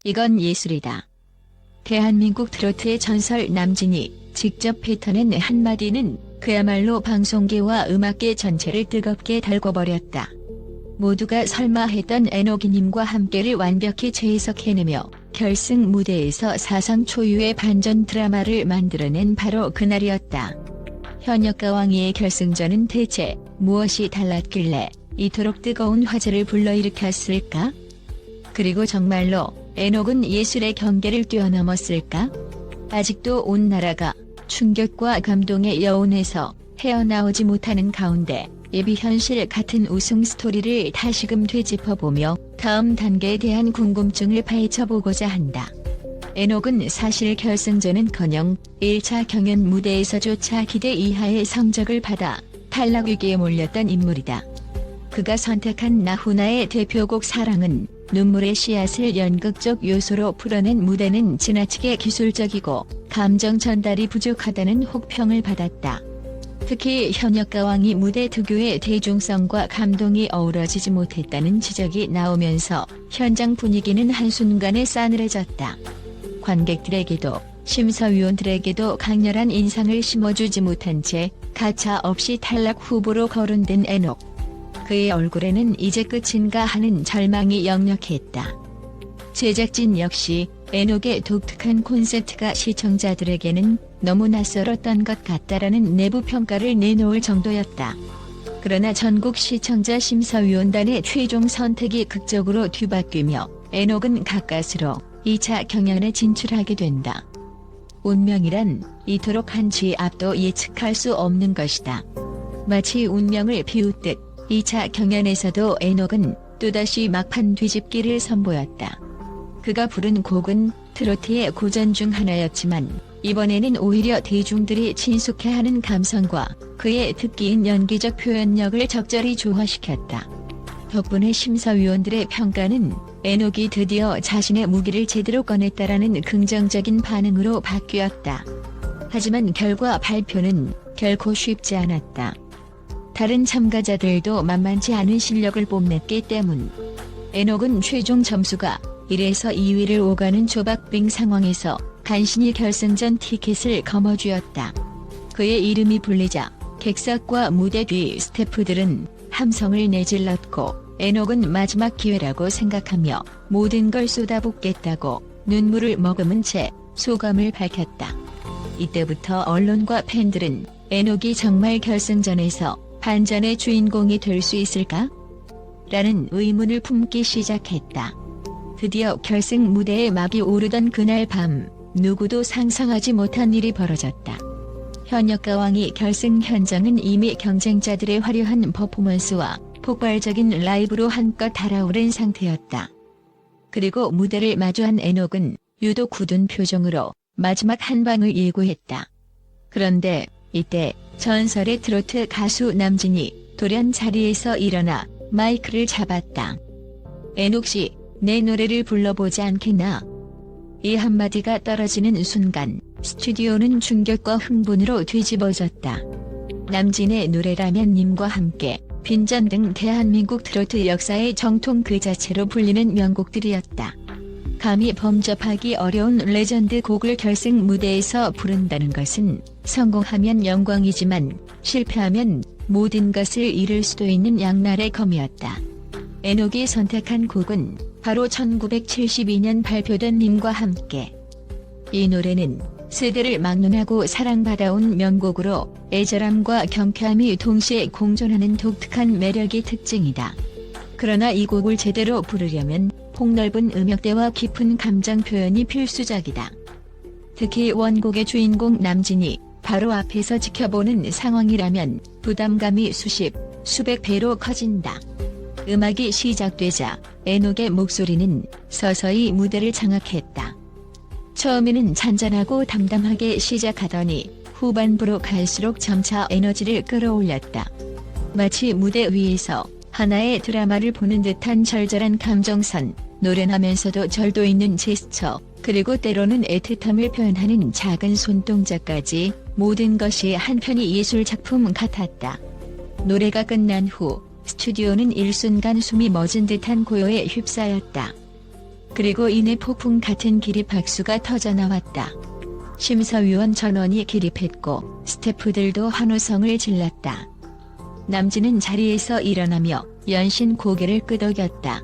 이건 예술이다. 대한민국 트로트의 전설 남진이 직접 뱉어낸 한마디는 그야말로 방송계와 음악계 전체를 뜨겁게 달궈버렸다. 모두가 설마 했던 에녹이님과 함께를 완벽히 재해석해내며 결승 무대에서 사상 초유의 반전 드라마를 만들어낸 바로 그날이었다. 현역과 왕이의 결승전은 대체 무엇이 달랐길래 이토록 뜨거운 화제를 불러일으켰을까? 그리고 정말로 에녹은 예술의 경계를 뛰어넘었을까? 아직도 온 나라가 충격과 감동의 여운에서 헤어나오지 못하는 가운데 예비현실 같은 우승 스토리를 다시금 되짚어보며 다음 단계에 대한 궁금증을 파헤쳐보고자 한다. 에녹은 사실 결승전은커녕 1차 경연 무대에서조차 기대 이하의 성적을 받아 탈락 위기에 몰렸던 인물이다. 그가 선택한 나훈아의 대표곡 사랑은 눈물의 씨앗을 연극적 요소로 풀어낸 무대는 지나치게 기술적이고 감정 전달이 부족하다는 혹평을 받았다. 특히 현역과 왕이 무대 특유의 대중성과 감동이 어우러지지 못했다는 지적이 나오면서 현장 분위기는 한순간에 싸늘해졌다. 관객들에게도 심사위원들에게도 강렬한 인상을 심어주지 못한 채 가차없이 탈락 후보로 거론된 에녹. 그의 얼굴에는 이제 끝인가 하는 절망이 역력했다. 제작진 역시 에녹의 독특한 콘셉트가 시청자들에게는 너무 낯설었던 것 같다라는 내부 평가를 내놓을 정도였다. 그러나 전국 시청자 심사위원단의 최종 선택이 극적으로 뒤바뀌며 에녹은 가까스로 2차 경연에 진출하게 된다. 운명이란 이토록 한치 앞도 예측할 수 없는 것이다. 마치 운명을 비웃듯 2차 경연에서도 에녹은 또다시 막판 뒤집기를 선보였다. 그가 부른 곡은 트로트의 고전 중 하나였지만 이번에는 오히려 대중들이 친숙해하는 감성과 그의 특기인 연기적 표현력을 적절히 조화시켰다. 덕분에 심사위원들의 평가는 에녹이 드디어 자신의 무기를 제대로 꺼냈다라는 긍정적인 반응으로 바뀌었다. 하지만 결과 발표는 결코 쉽지 않았다. 다른 참가자들도 만만치 않은 실력을 뽐냈기 때문. 에녹은 최종 점수가 1에서 2위를 오가는 조박빙 상황에서 간신히 결승전 티켓을 거머쥐었다. 그의 이름이 불리자 객석과 무대 뒤 스태프들은 함성을 내질렀고 에녹은 마지막 기회라고 생각하며 모든 걸 쏟아붓겠다고 눈물을 머금은 채 소감을 밝혔다. 이때부터 언론과 팬들은 에녹이 정말 결승전에서 반전의 주인공이 될 수 있을까? 라는 의문을 품기 시작했다. 드디어 결승 무대에 막이 오르던 그날 밤, 누구도 상상하지 못한 일이 벌어졌다. 현역과 왕이 결승 현장은 이미 경쟁자들의 화려한 퍼포먼스와 폭발적인 라이브로 한껏 달아오른 상태였다. 그리고 무대를 마주한 에녹은 유독 굳은 표정으로 마지막 한 방을 예고했다. 그런데 이때 전설의 트로트 가수 남진이 돌연 자리에서 일어나 마이크를 잡았다. 에녹 씨, 내 노래를 불러보지 않겠나? 이 한마디가 떨어지는 순간 스튜디오는 충격과 흥분으로 뒤집어졌다. 남진의 노래라면 님과 함께, 빈전 등 대한민국 트로트 역사의 정통 그 자체로 불리는 명곡들이었다. 감히 범접하기 어려운 레전드 곡을 결승 무대에서 부른다는 것은 성공하면 영광이지만 실패하면 모든 것을 잃을 수도 있는 양날의 검이었다. 에녹이 선택한 곡은 바로 1972년 발표된 님과 함께. 이 노래는 세대를 막론하고 사랑받아온 명곡으로 애절함과 경쾌함이 동시에 공존하는 독특한 매력이 특징이다. 그러나 이 곡을 제대로 부르려면 폭넓은 음역대와 깊은 감정 표현이 필수적이다. 특히 원곡의 주인공 남진이 바로 앞에서 지켜보는 상황이라면 부담감이 수백 배로 커진다. 음악이 시작되자 에녹의 목소리는 서서히 무대를 장악했다. 처음에는 잔잔하고 담담하게 시작하더니 후반부로 갈수록 점차 에너지를 끌어올렸다. 마치 무대 위에서 하나의 드라마를 보는 듯한 절절한 감정선, 노련하면서도 절도 있는 제스처, 그리고 때로는 애틋함을 표현하는 작은 손동작까지 모든 것이 한편의 예술작품 같았다. 노래가 끝난 후 스튜디오는 일순간 숨이 멎은 듯한 고요에 휩싸였다. 그리고 이내 폭풍 같은 기립 박수가 터져나왔다. 심사위원 전원이 기립했고 스태프들도 환호성을 질렀다. 남진은 자리에서 일어나며 연신 고개를 끄덕였다.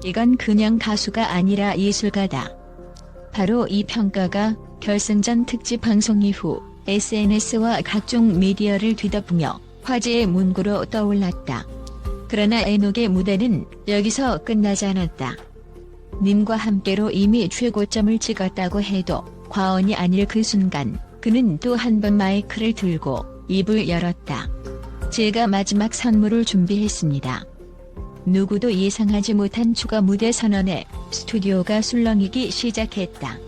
이건 그냥 가수가 아니라 예술가다. 바로 이 평가가 결승전 특집 방송 이후 SNS와 각종 미디어를 뒤덮으며 화제의 문구로 떠올랐다. 그러나 에녹의 무대는 여기서 끝나지 않았다. 님과 함께로 이미 최고점을 찍었다고 해도 과언이 아닐 그 순간 그는 또 한 번 마이크를 들고 입을 열었다. 제가 마지막 선물을 준비했습니다. 누구도 예상하지 못한 추가 무대 선언에 스튜디오가 술렁이기 시작했다.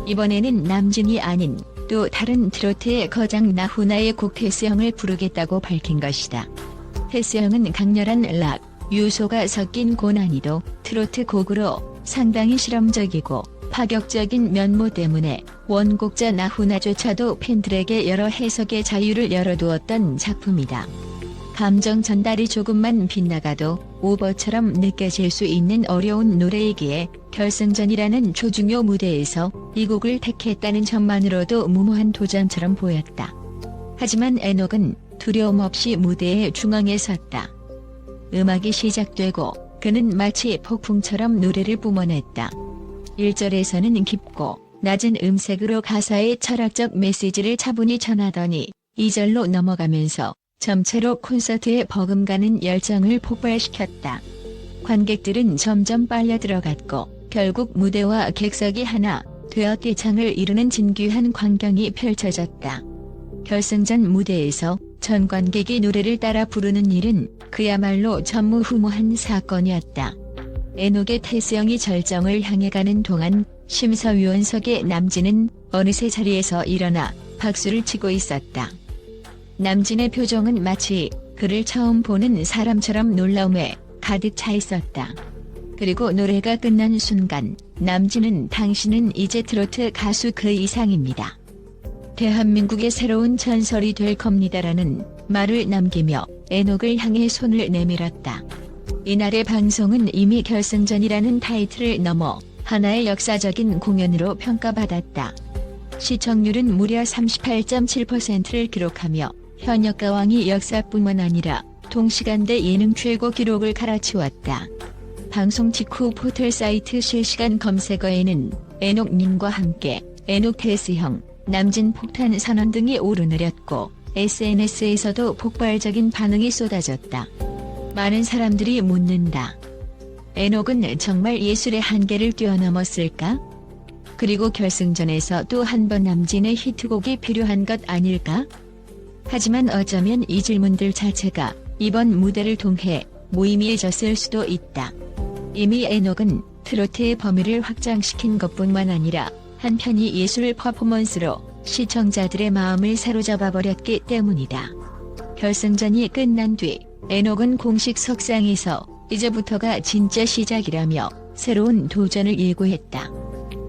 이번에는 남진이 아닌 또 다른 트로트의 거장 나훈아의 곡 태스형을 부르겠다고 밝힌 것이다. 태스형은 강렬한 락, 요소가 섞인 고난이도 트로트 곡으로 상당히 실험적이고 파격적인 면모 때문에 원곡자 나훈아조차도 팬들에게 여러 해석의 자유를 열어두었던 작품이다. 감정 전달이 조금만 빗나가도 오버처럼 느껴질 수 있는 어려운 노래이기에 결승전이라는 초중요 무대에서 이 곡을 택했다는 점만으로도 무모한 도전처럼 보였다. 하지만 에녹은 두려움 없이 무대의 중앙에 섰다. 음악이 시작되고 그는 마치 폭풍처럼 노래를 뿜어냈다. 1절에서는 깊고 낮은 음색으로 가사의 철학적 메시지를 차분히 전하더니 2절로 넘어가면서 점체로 콘서트에 버금가는 열정을 폭발시켰다. 관객들은 점점 빨려 들어갔고 결국 무대와 객석이 하나 되어 떼창을 이루는 진귀한 광경이 펼쳐졌다. 결승전 무대에서 전 관객이 노래를 따라 부르는 일은 그야말로 전무후무한 사건이었다. 에녹의 태스형이 절정을 향해 가는 동안 심사위원석의 남진은 어느새 자리에서 일어나 박수를 치고 있었다. 남진의 표정은 마치 그를 처음 보는 사람처럼 놀라움에 가득 차 있었다. 그리고 노래가 끝난 순간 남진은 당신은 이제 트로트 가수 그 이상입니다. 대한민국의 새로운 전설이 될 겁니다라는 말을 남기며 에녹을 향해 손을 내밀었다. 이날의 방송은 이미 결승전이라는 타이틀을 넘어 하나의 역사적인 공연으로 평가받았다. 시청률은 무려 38.7%를 기록하며 현역 가왕이 역사뿐만 아니라 동시간대 예능 최고 기록을 갈아치웠다. 방송 직후 포털 사이트 실시간 검색어에는 에녹님과 함께 에녹 태스형, 남진 폭탄 선언 등이 오르내렸고 SNS에서도 폭발적인 반응이 쏟아졌다. 많은 사람들이 묻는다. 에녹은 정말 예술의 한계를 뛰어넘었을까? 그리고 결승전에서 또 한 번 남진의 히트곡이 필요한 것 아닐까? 하지만 어쩌면 이 질문들 자체가 이번 무대를 통해 무의미해졌을 수도 있다. 이미 에녹은 트로트의 범위를 확장시킨 것뿐만 아니라 한편이 예술 퍼포먼스로 시청자들의 마음을 사로잡아버렸기 때문이다. 결승전이 끝난 뒤 에녹은 공식 석상에서 이제부터가 진짜 시작이라며 새로운 도전을 예고했다.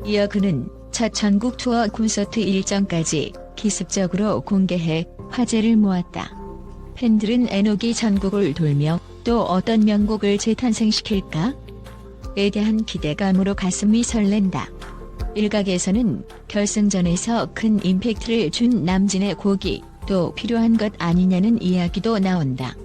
이어 그는 첫 전국 투어 콘서트 일정까지 기습적으로 공개해 화제를 모았다. 팬들은 에녹이 전국을 돌며 또 어떤 명곡을 재탄생시킬까? 에 대한 기대감으로 가슴이 설렌다. 일각에서는 결승전에서 큰 임팩트를 준 남진의 곡이 또 필요한 것 아니냐는 이야기도 나온다.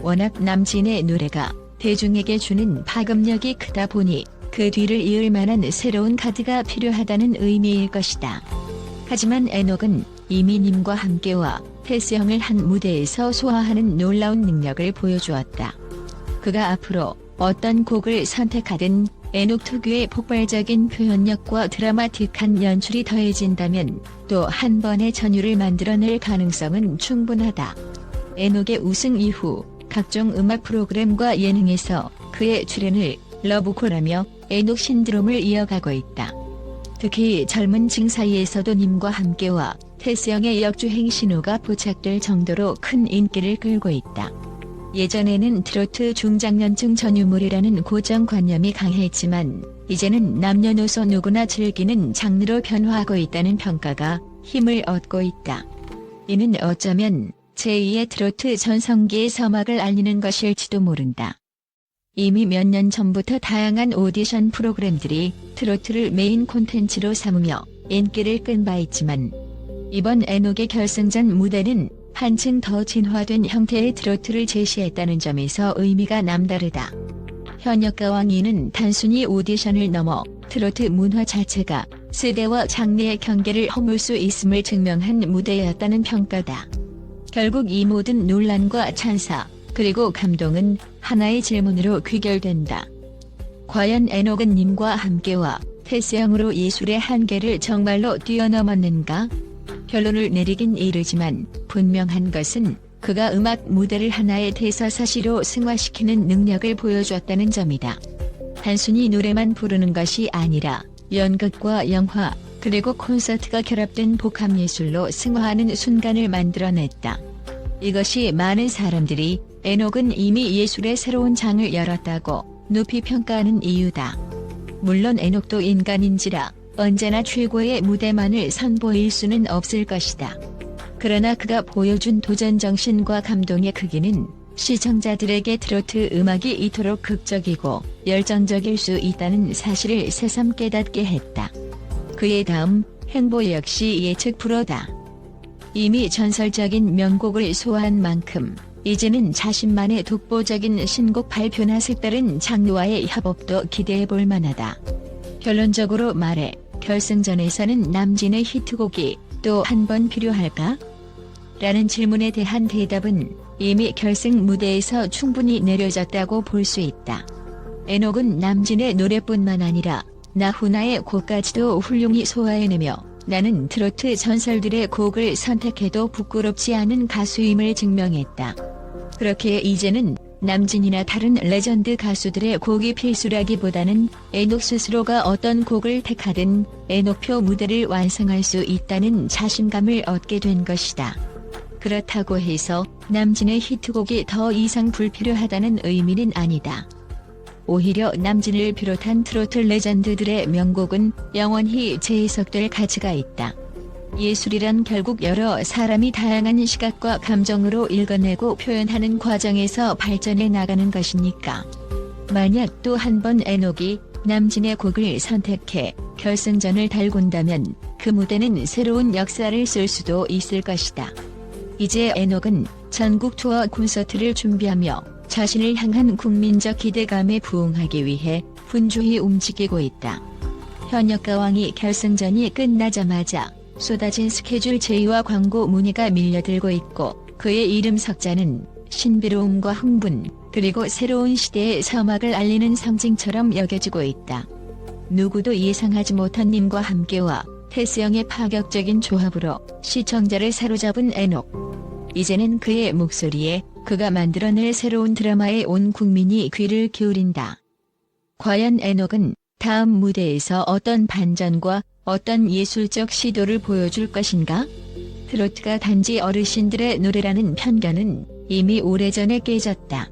워낙 남진의 노래가 대중에게 주는 파급력이 크다 보니 그 뒤를 이을 만한 새로운 카드가 필요하다는 의미일 것이다. 하지만 에녹은 이미 님과 함께와 태스형을 한 무대에서 소화하는 놀라운 능력을 보여주었다. 그가 앞으로 어떤 곡을 선택하든 에녹 특유의 폭발적인 표현력과 드라마틱한 연출이 더해진다면 또 한 번의 전율을 만들어낼 가능성은 충분하다. 에녹의 우승 이후 각종 음악 프로그램과 예능에서 그의 출연을 러브콜하며 에녹 신드롬을 이어가고 있다. 특히 젊은 층 사이에서도 님과 함께와 태스형의 역주행 신호가 포착될 정도로 큰 인기를 끌고 있다. 예전에는 트로트 중장년층 전유물이라는 고정관념이 강했지만 이제는 남녀노소 누구나 즐기는 장르로 변화하고 있다는 평가가 힘을 얻고 있다. 이는 어쩌면 제2의 트로트 전성기의 서막을 알리는 것일지도 모른다. 이미 몇 년 전부터 다양한 오디션 프로그램들이 트로트를 메인 콘텐츠로 삼으며 인기를 끈 바 있지만 이번 에녹의 결승전 무대는 한층 더 진화된 형태의 트로트를 제시했다는 점에서 의미가 남다르다. 현역가왕2는 단순히 오디션을 넘어 트로트 문화 자체가 세대와 장르의 경계를 허물 수 있음을 증명한 무대였다는 평가다. 결국 이 모든 논란과 찬사, 그리고 감동은 하나의 질문으로 귀결된다. 과연 에녹은 님과 함께와 태스형으로 예술의 한계를 정말로 뛰어넘었는가? 결론을 내리긴 이르지만 분명한 것은 그가 음악 무대를 하나의 대서사시로 승화시키는 능력을 보여주었다는 점이다. 단순히 노래만 부르는 것이 아니라 연극과 영화, 그리고 콘서트가 결합된 복합예술로 승화하는 순간을 만들어냈다. 이것이 많은 사람들이 에녹은 이미 예술의 새로운 장을 열었다고 높이 평가하는 이유다. 물론 에녹도 인간인지라 언제나 최고의 무대만을 선보일 수는 없을 것이다. 그러나 그가 보여준 도전정신과 감동의 크기는 시청자들에게 트로트 음악이 이토록 극적이고 열정적일 수 있다는 사실을 새삼 깨닫게 했다. 그의 다음 행보 역시 예측 불허다. 이미 전설적인 명곡을 소화한 만큼 이제는 자신만의 독보적인 신곡 발표나 색다른 장르와의 협업도 기대해볼 만하다. 결론적으로 말해 결승전에서는 남진의 히트곡이 또 한 번 필요할까? 라는 질문에 대한 대답은 이미 결승 무대에서 충분히 내려졌다고 볼 수 있다. 에녹은 남진의 노래뿐만 아니라 나훈아의 곡까지도 훌륭히 소화해내며 나는 트로트 전설들의 곡을 선택해도 부끄럽지 않은 가수임을 증명했다. 그렇게 이제는 남진이나 다른 레전드 가수들의 곡이 필수라기보다는 에녹 스스로가 어떤 곡을 택하든 에녹표 무대를 완성할 수 있다는 자신감을 얻게 된 것이다. 그렇다고 해서 남진의 히트곡이 더 이상 불필요하다는 의미는 아니다. 오히려 남진을 비롯한 트로트 레전드들의 명곡은 영원히 재해석될 가치가 있다. 예술이란 결국 여러 사람이 다양한 시각과 감정으로 읽어내고 표현하는 과정에서 발전해 나가는 것이니까. 만약 또 한 번 에녹이 남진의 곡을 선택해 결승전을 달군다면 그 무대는 새로운 역사를 쓸 수도 있을 것이다. 이제 에녹은 전국 투어 콘서트를 준비하며 자신을 향한 국민적 기대감에 부응하기 위해 분주히 움직이고 있다. 현역가왕이 결승전이 끝나자마자 쏟아진 스케줄 제의와 광고 문의가 밀려들고 있고 그의 이름 석자는 신비로움과 흥분, 그리고 새로운 시대의 서막을 알리는 상징처럼 여겨지고 있다. 누구도 예상하지 못한 님과 함께와 태스형의 파격적인 조합으로 시청자를 사로잡은 에녹. 이제는 그의 목소리에 그가 만들어낼 새로운 드라마에 온 국민이 귀를 기울인다. 과연 에녹은 다음 무대에서 어떤 반전과 어떤 예술적 시도를 보여줄 것인가? 트로트가 단지 어르신들의 노래라는 편견은 이미 오래전에 깨졌다.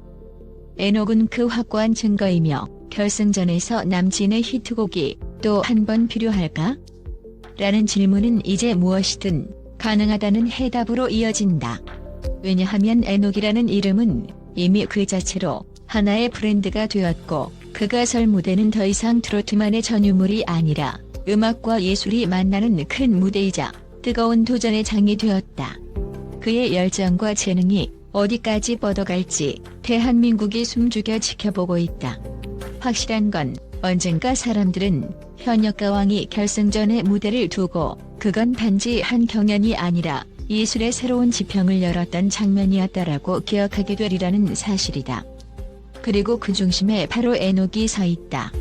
에녹은 그 확고한 증거이며 결승전에서 남진의 히트곡이 또 한 번 필요할까? 라는 질문은 이제 무엇이든 가능하다는 해답으로 이어진다. 왜냐하면 에녹이라는 이름은 이미 그 자체로 하나의 브랜드가 되었고 그가 설 무대는 더 이상 트로트만의 전유물이 아니라 음악과 예술이 만나는 큰 무대이자 뜨거운 도전의 장이 되었다. 그의 열정과 재능이 어디까지 뻗어갈지 대한민국이 숨죽여 지켜보고 있다. 확실한 건 언젠가 사람들은 현역가왕이 결승전의 무대를 두고 그건 단지 한 경연이 아니라 예술의 새로운 지평을 열었던 장면이었다라고 기억하게 되리라는 사실이다. 그리고 그 중심에 바로 에녹이 서 있다.